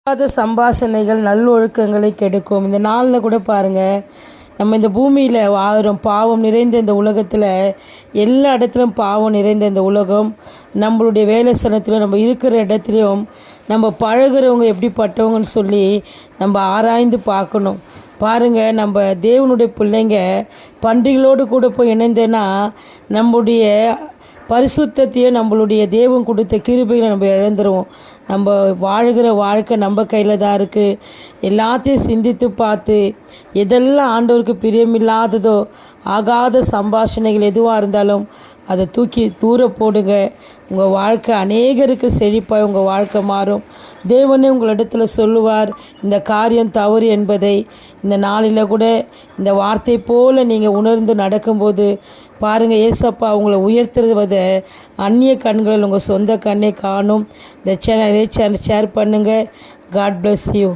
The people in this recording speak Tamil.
சம்பாஷணைகள் நல்லொழுக்கங்களை கெடுக்கும். இந்த நாளில் கூட பாருங்கள், நம்ம இந்த பூமியில் வாழும் பாவம் நிறைந்த இந்த உலகத்தில், எல்லா இடத்துலையும் பாவம் நிறைந்த இந்த உலகம், நம்மளுடைய வேலை ஸ்தலத்திலும் நம்ம இருக்கிற இடத்துலையும் நம்ம பழகிறவங்க எப்படிப்பட்டவங்கன்னு சொல்லி நம்ம ஆராய்ந்து பார்க்கணும். பாருங்கள், நம்ம தேவனுடைய பிள்ளைங்க பன்றிகளோடு கூட போய் இணைந்தேன்னா நம்முடைய பரிசுத்தத்தையும் நம்மளுடைய தேவன் கொடுத்த கிருபைகளை நம்ம இழந்துருவோம். நம்ம வாழ்கிற வாழ்க்கை நம்ம கையில் தான் இருக்குது. எல்லாத்தையும் சிந்தித்து பார்த்து எதெல்லாம் ஆண்டவருக்கு பிரியமில்லாததோ, ஆகாத சம்பாஷணைகள் எதுவாக இருந்தாலும் அதை தூக்கி தூர போடுங்க. உங்கள் வாழ்க்கை அநேகருக்கு செழிப்பாய் உங்கள் வாழ்க்கை மாறும். தேவனே உங்களிடத்தில் சொல்லுவார் இந்த காரியம் தவறு என்பதை. இந்த நாளில் கூட இந்த வார்த்தை போல் நீங்கள் உணர்ந்து நடக்கும்போது பாருங்கள், ஏசப்பா உங்களை உயர்த்துவதை அந்நிய கண்களில் உங்கள் சொந்த கண்ணை காணும். இந்த சேனலை ஷேர் பண்ணுங்கள். God bless you.